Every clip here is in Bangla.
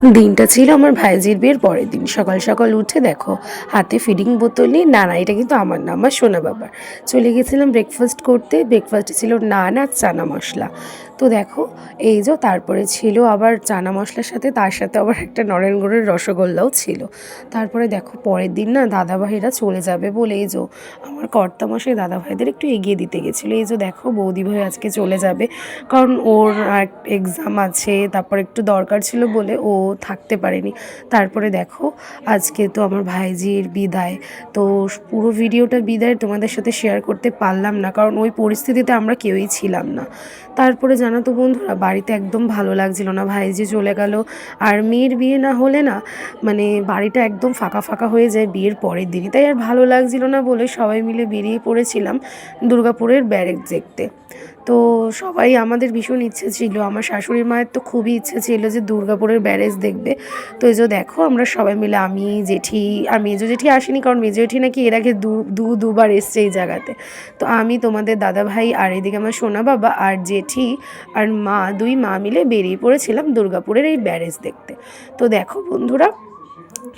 দিনটা ছিল আমার ভাইজির বিয়ের পরের দিন। সকাল সকাল উঠে দেখো হাতে ফিডিং বোতল নিয়ে, না না এটা কিন্তু আমার না, আমার সোনা বাবার, চলে গেছিলাম ব্রেকফাস্ট করতে। ব্রেকফাস্টে ছিল নান আর চানা মশলা। তো দেখো এই যে তারপরে ছিল আবার চানা মশলার সাথে, তার সাথে আবার একটা নরেনগুড়ের রসগোল্লাও ছিল। তারপরে দেখো পরের দিন না দাদাভাইরা চলে যাবে বলে এই যে আমার কর্তামশাই দাদাভাইদের একটু এগিয়ে দিতে গেছিলো। এই যে দেখো বৌদি ভাই আজকে চলে যাবে, কারণ ওর এক্সাম আছে, তারপর একটু দরকার ছিল বলে ও থাকতে পারেনি। তারপরে দেখো আজকে তো আমার ভাইজির বিদায়, তো পুরো ভিডিওটা বিদায় তোমাদের সাথে শেয়ার করতে পারলাম না, কারণ ওই পরিস্থিতিতে আমরা কেউই ছিলাম না। তারপরে জানো তো বন্ধুরা, বাড়িতে একদম ভালো লাগছিল না, ভাইজি চলে গেল। আর মেয়ের বিয়ে না হলে না মানে বাড়িটা একদম ফাঁকা ফাঁকা হয়ে যায় বিয়ের পরের দিনই, তাই আর ভালো লাগছিল না বলে সবাই মিলে বেরিয়ে পড়েছিলাম দুর্গাপুরের ব্যারেক দেখতে। তো সবাই আমাদের ভীষণ ইচ্ছে ছিল, আমার শাশুড়ি মায়ের তো খুবই ইচ্ছে ছিল যে দুর্গাপুরের ব্যারেজ দেখবে। তো এই যে দেখো আমরা সবাই মিলে, আমি জেঠি, আর মেজো জেঠি আসেনি কারণ মেজো জেঠি নাকি এর আগে দুবার এসছে এই জায়গাতে। তো আমি, তোমাদের দাদা ভাই, আর এদিকে আমার সোনা বাবা আর জেঠি আর মা, দুই মা মিলে বেরিয়ে পড়েছিলাম দুর্গাপুরের এই ব্যারেজ দেখতে। তো দেখো বন্ধুরা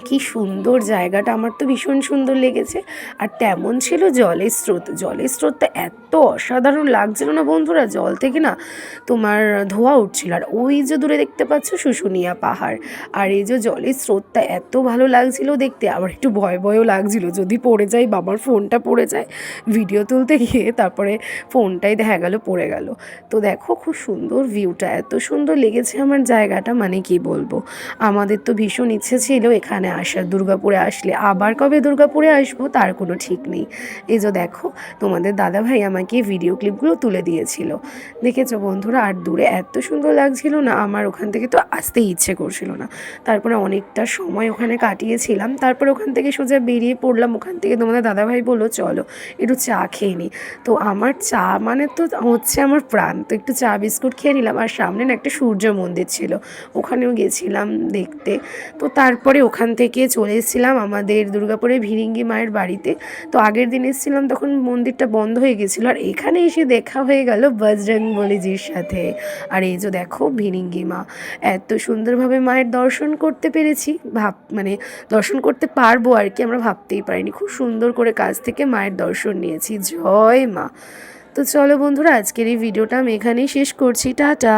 কি সুন্দর জায়গাটা, আমার তো ভীষণ সুন্দর লেগেছে। আর তেমন ছিল জলের স্রোত, জলের স্রোতটা এত অসাধারণ লাগছিল না বন্ধুরা, জল থেকে না তোমার ধোঁয়া উঠছিল। আর ওই যে দূরে দেখতে পাচ্ছ শুশুনিয়া পাহাড়, আর এই যে জলের স্রোতটা এত ভালো লাগছিল দেখতে। আবার একটু ভয় ভয়ও লাগছিল যদি পড়ে যায়, বাবার ফোনটা পড়ে যায় ভিডিও তুলতে গিয়ে, তারপরে ফোনটাই দেখা গেল পড়ে গেল। তো দেখো খুব সুন্দর ভিউটা, এত সুন্দর লেগেছে আমার জায়গাটা, মানে কি বলবো। আমাদের তো ভীষণ ইচ্ছে ছিল এখানে আসার, দুর্গাপুরে আসলে। আবার কবে দুর্গাপুরে আসবো তার কোনো ঠিক নেই। এই যে দেখো তোমাদের দাদাভাই আমাকে ভিডিও ক্লিপগুলো তুলে দিয়েছিল, দেখেছো বন্ধুরা। আর দূরে এত সুন্দর লাগছিল না, আমার ওখান থেকে তো আসতেই ইচ্ছে করছিল না। তারপরে অনেকটা সময় ওখানে কাটিয়েছিলাম, তারপরে ওখান থেকে সোজা বেরিয়ে পড়লাম। ওখান থেকে তোমাদের দাদাভাই বললো চলো একটু চা খেয়ে নিই। তো আমার চা মানে তো হচ্ছে আমার প্রাণ, তো একটু চা বিস্কুট খেয়ে নিলাম। আর সামনে না একটা সূর্য মন্দির ছিল, ওখানেও গেছিলাম দেখতে। তো তারপরে ওখান থেকে চলে এসেছিলাম আমাদের দুর্গাপুরে ভিরিঙ্গি মায়ের বাড়িতে। তো আগের দিন এসেছিলাম তখন মন্দিরটা বন্ধ হয়ে গেছিলো, আর এখানে এসে দেখা হয়ে গেল বজরংবলীজির সাথে। আর এই যে দেখো ভিরিঙ্গি মা, এত সুন্দরভাবে মায়ের দর্শন করতে পেরেছি, মানে দর্শন করতে পারবো আর কি, আমরা ভাবতেই পারিনি। খুব সুন্দর করে কাছ থেকে মায়ের দর্শন নিয়েছি, জয় মা। তো চলো বন্ধুরা, আজকের এই ভিডিওটা আমি এখানেই শেষ করছি, টাটা।